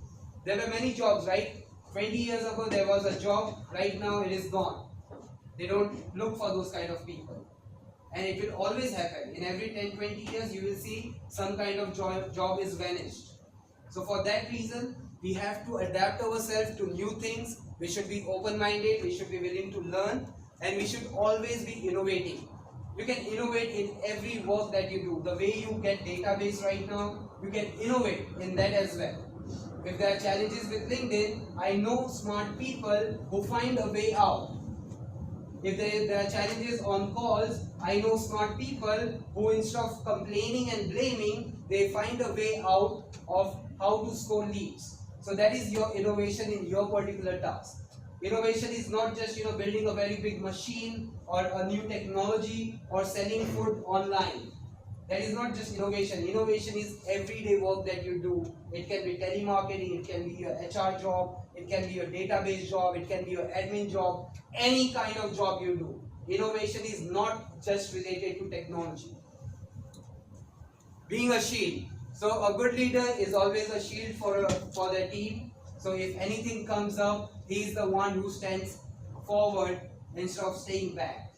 There were many jobs, right? 20 years ago there was a job, right now it is gone. They don't look for those kind of people. And it will always happen. In every 10-20 years you will see some kind of job is vanished. So for that reason, we have to adapt ourselves to new things. We should be open-minded, we should be willing to learn, and we should always be innovating. You can innovate in every work that you do. The way you get database right now, you can innovate in that as well. If there are challenges with LinkedIn, I know smart people who find a way out. If there are challenges on calls, I know smart people who, instead of complaining and blaming, they find a way out of how to score leads. So that is your innovation in your particular task. Innovation is not just building a very big machine or a new technology or selling food online. That is not just innovation. Innovation is everyday work that you do. It can be telemarketing, it can be your HR job, it can be your database job, it can be your admin job, any kind of job you do. Innovation is not just related to technology. Being a shield. So a good leader is always a shield for their team. So if anything comes up, he is the one who stands forward instead of staying back,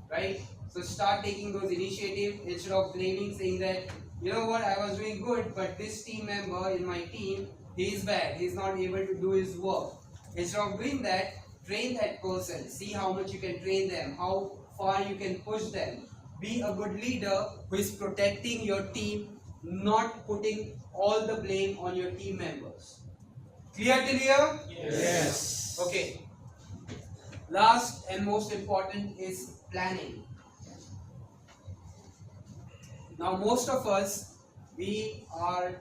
right? So start taking those initiatives instead of blaming, saying that, you know what, I was doing good, but this team member in my team, he is bad, he is not able to do his work. Instead of doing that, train that person, see how much you can train them, how far you can push them. Be a good leader who is protecting your team, not putting all the blame on your team members. Clear till here? Yes. Okay. Last and most important is planning. Now most of us, we are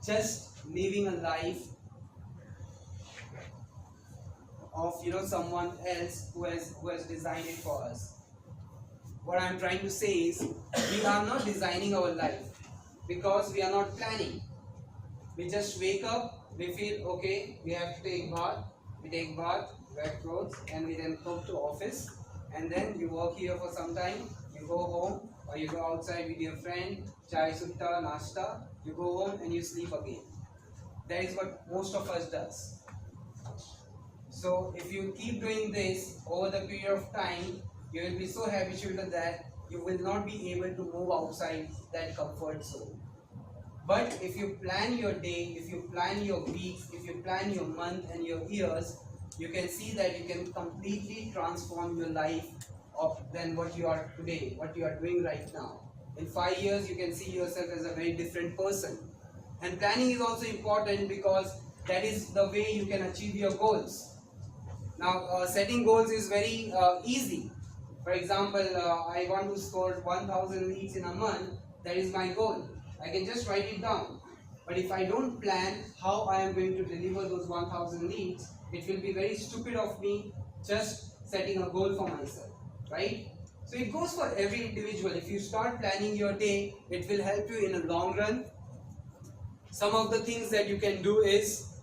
just living a life of someone else who has designed it for us. What I'm trying to say is, we are not designing our life because we are not planning. We just wake up, we feel okay, we have to take bath, we take bath, wear clothes, and we then come to office, and then you work here for some time, you go home, or you go outside with your friend, chai sutta, nashta, you go home and you sleep again. That is what most of us does. So if you keep doing this over the period of time, you will be so habitual to that, you will not be able to move outside that comfort zone. But if you plan your day, if you plan your weeks, if you plan your month and your years, you can see that you can completely transform your life of than what you are today, what you are doing right now. In 5 years, you can see yourself as a very different person. And planning is also important because that is the way you can achieve your goals. Now, setting goals is very easy. For example, I want to score 1000 leads in a month, that is my goal. I can just write it down. But if I don't plan how I am going to deliver those 1000 leads, it will be very stupid of me just setting a goal for myself, right? So it goes for every individual. If you start planning your day, it will help you in a long run. Some of the things that you can do is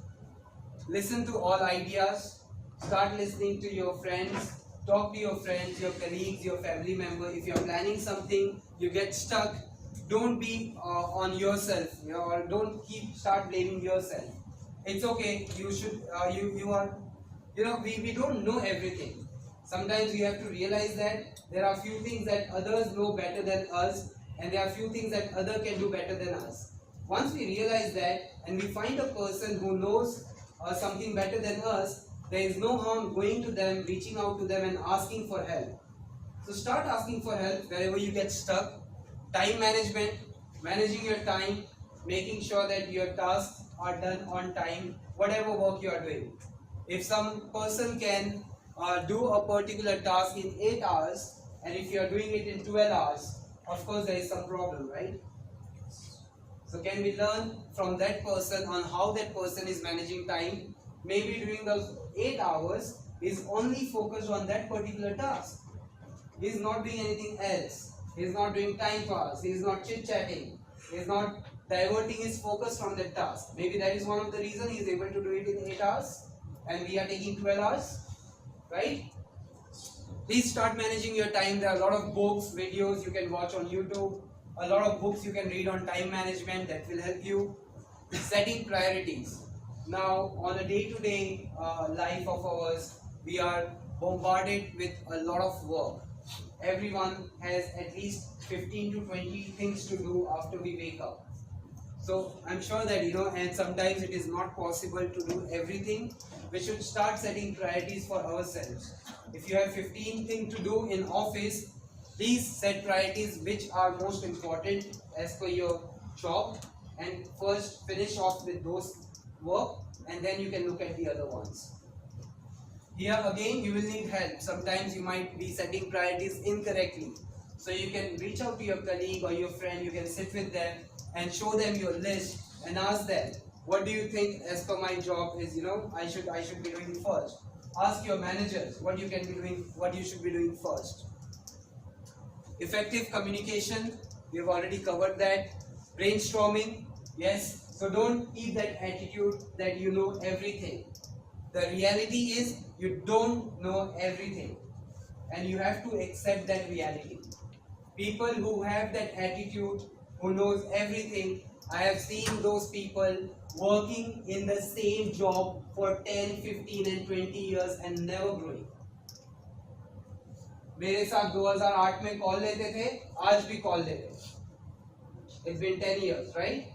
listen to all ideas, start listening to your friends, talk to your friends, your colleagues, your family member. If you're planning something, you get stuck, don't be on yourself, or don't start blaming yourself. It's okay. You should. You are. We don't know everything. Sometimes we have to realize that there are few things that others know better than us, and there are few things that other can do better than us. Once we realize that, and we find a person who knows something better than us, there is no harm going to them, reaching out to them, and asking for help. So start asking for help wherever you get stuck. Time management, managing your time, making sure that your tasks are done on time, whatever work you are doing. If some person can do a particular task in 8 hours, and if you are doing it in 12 hours, of course there is some problem, right? So can we learn from that person on how that person is managing time? Maybe during those 8 hours, is only focused on that particular task. He is not doing anything else. He is not doing time pass. He is not chit-chatting. He is not diverting his focus from that task. Maybe that is one of the reasons he is able to do it in 8 hours and we are taking 12 hours. Right? Please start managing your time. There are a lot of books, videos you can watch on YouTube. A lot of books you can read on time management that will help you. Setting priorities. Now, on a day-to-day life of ours, we are bombarded with a lot of work. Everyone has at least 15 to 20 things to do after we wake up. So I'm sure that and sometimes it is not possible to do everything. We should start setting priorities for ourselves. If you have 15 things to do in office, please set priorities which are most important as per your job, and first finish off with those work, and then you can look at the other ones. Here again, you will need help. Sometimes you might be setting priorities incorrectly. So you can reach out to your colleague or your friend, you can sit with them and show them your list and ask them, what do you think as per my job is, I should be doing first. Ask your managers what you can be doing, what you should be doing first. Effective communication, we have already covered that. Brainstorming, yes. So don't keep that attitude that you know everything. The reality is you don't know everything, and you have to accept that reality. People who have that attitude, who knows everything, I have seen those people working in the same job for 10, 15 and 20 years and never growing. मेरे साथ 2008 में call लेते थे, आज भी call लेते हैं. It's been 10 years, right?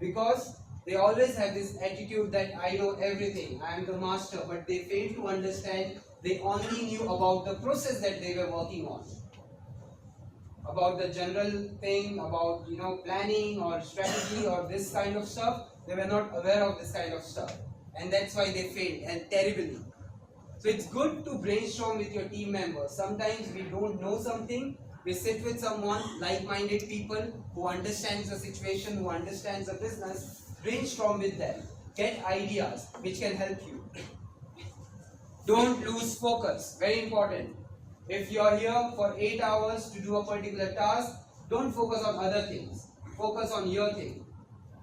Because they always have this attitude that I know everything, I am the master, but they fail to understand they only knew about the process that they were working on. About the general thing, about planning or strategy or this kind of stuff, they were not aware of this kind of stuff. And that's why they failed, and terribly. So it's good to brainstorm with your team members. Sometimes we don't know something, we sit with someone, like-minded people who understands the situation, who understands the business, brainstorm with them, get ideas which can help you. Don't lose focus, very important. If you are here for 8 hours to do a particular task, don't focus on other things, focus on your thing,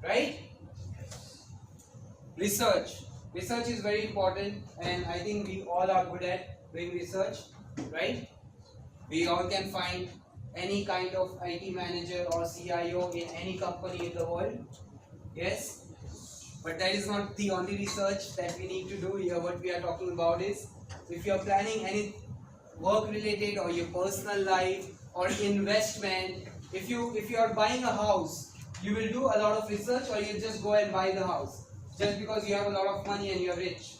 right? Research. Research is very important, and I think we all are good at doing research, right? We all can find any kind of IT manager or CIO in any company in the world. Yes? But that is not the only research that we need to do here. What we are talking about is, if you are planning any work related or your personal life or investment, if you are buying a house, you will do a lot of research, or you just go and buy the house just because you have a lot of money and you are rich.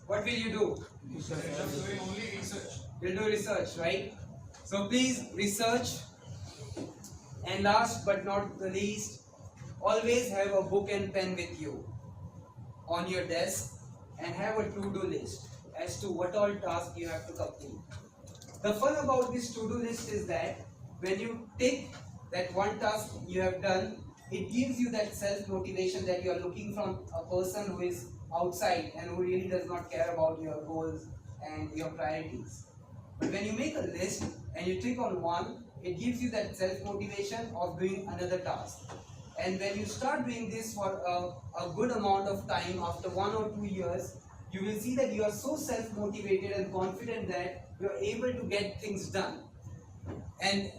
What will you do? Instead of doing only research. You'll do research, right? So please research. And last but not the least, always have a book and pen with you on your desk and have a to-do list as to what all tasks you have to complete. The fun about this to-do list is that when you tick that one task you have done, it gives you that self-motivation that you are looking from a person who is outside and who really does not care about your goals and your priorities. But when you make a list and you tick on one, it gives you that self-motivation of doing another task. And when you start doing this for a good amount of time, after 1 or 2 years, you will see that you are so self-motivated and confident that you are able to get things done. And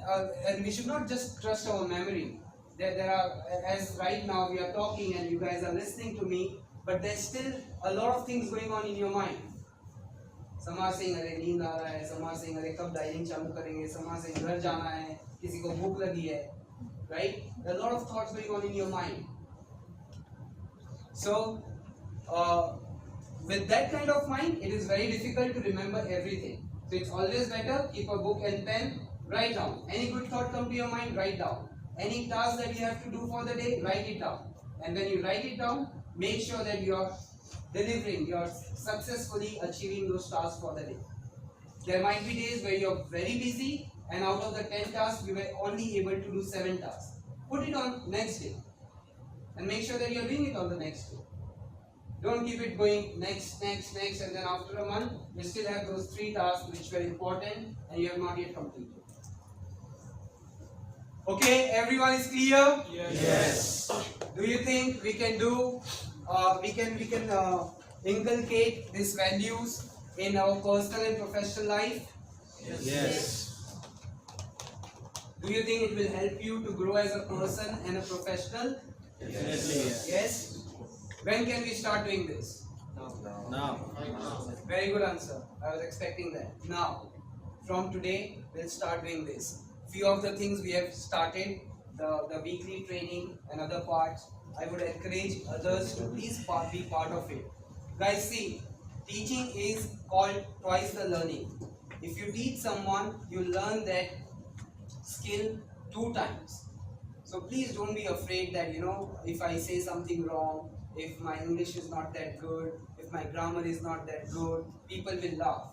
we should not just trust our memory. There are, as right now we are talking and you guys are listening to me, but there's still a lot of things going on in your mind. Some are saying, "अरे नींद आ रहा है," some are saying, "अरे कब dining चालू करेंगे," some are saying, "घर जाना है," किसी को भूख लगी है, right? There are a lot of thoughts going on in your mind. So, with that kind of mind, it is very difficult to remember everything. So it's always better keep a book and pen, write down. Any good thought come to your mind, write down. Any task that you have to do for the day, write it down. And when you write it down, make sure that you are delivering, you are successfully achieving those tasks for the day. There might be days where you are very busy and out of the 10 tasks, you were only able to do 7 tasks. Put it on next day and make sure that you are doing it on the next day. Don't keep it going next, and then after a month, you still have those 3 tasks which were important and you have not yet completed. Okay, everyone is clear? Yes. Do you think we can do, we can inculcate these values in our personal and professional life? Yes. Do you think it will help you to grow as a person and a professional? Definitely. Yes? When can we start doing this? Now. Very good answer. I was expecting that. Now, from today, we'll start doing this. Few of the things we have started, the weekly training and other parts, I would encourage others to please be part of it. Guys, see, teaching is called twice the learning. If you teach someone, you learn that skill 2 times. So please don't be afraid that, if I say something wrong, if my English is not that good, if my grammar is not that good, people will laugh.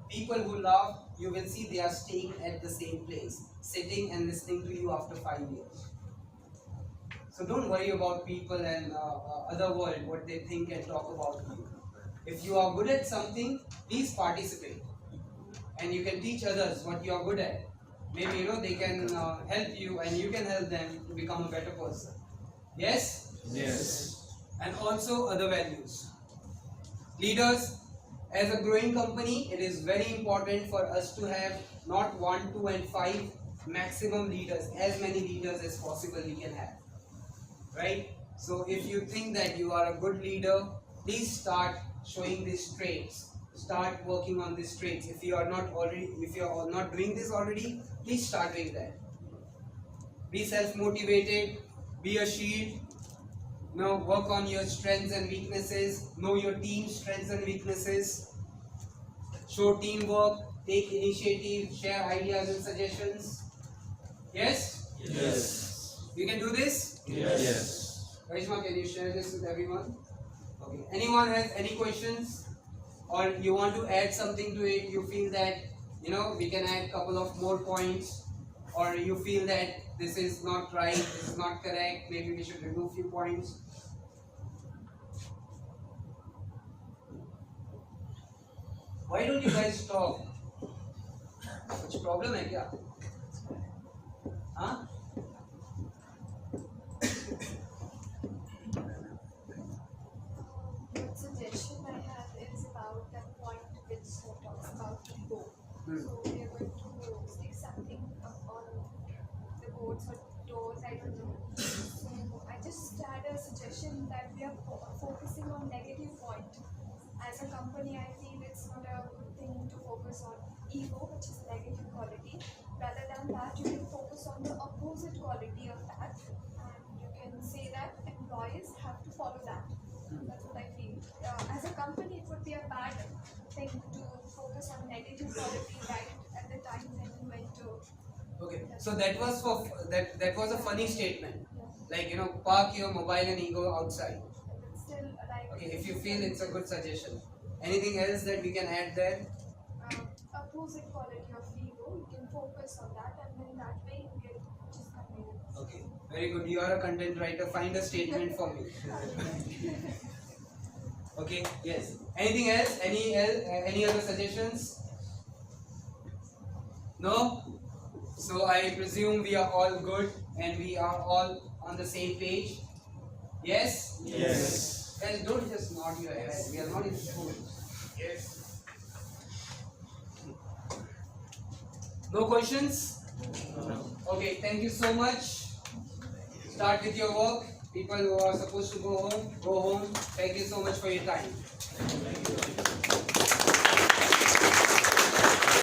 People who laugh, you will see they are staying at the same place, sitting and listening to you after 5 years. So don't worry about people and other world, what they think and talk about you. If you are good at something, please participate. And you can teach others what you are good at. Maybe they can help you and you can help them to become a better person. Yes? Yes. And also other values. Leaders, as a growing company, it is very important for us to have not 1, 2 and 5 maximum leaders, as many leaders as possible we can have. Right? So if you think that you are a good leader, please start showing these traits. Start working on these traits. If you are not doing this already, please start doing that. Be self-motivated, be a shield. Work on your strengths and weaknesses. Know your team's strengths and weaknesses. Show teamwork. Take initiative. Share ideas and suggestions. Yes? Yes. You can do this? Yes. Karishma, can you share this with everyone? Okay. Anyone has any questions? Or you want to add something to it? You feel that, we can add a couple of more points. Or you feel that this is not right, this is not correct, maybe we should remove few points. Why don't you guys talk? कुछ problem है क्या? Huh? One suggestion I have is about that point which talks about ego. So we are going to stick something up on the boards or doors, I don't know. So I I just had a suggestion that we are focusing on negative point. As a company, I feel it's not a good thing to focus on ego, which is negative quality. Rather than that, you can focus on the opposite quality of that, and you can say that employees have to follow that. That's what I feel. As a company, it would be a bad thing to focus on negative quality right at the time when you went to. Okay, so that was for that was a funny statement. Like, park your mobile and ego outside. It's still like. Okay, if you feel it's a good suggestion. Anything else that we can add there? Opposite quality of ego, you can focus on that, and then that way you get just continue. Okay, very good. You are a content writer. Find a statement for me. Okay, yes. Anything else? Any other suggestions? No? So I presume we are all good and we are all on the same page. Yes? Yes. Well, don't just nod your head. We are not in school. Yes. No questions? Okay, thank you so much. Start with your work. People who are supposed to go home, go home. Thank you so much for your time.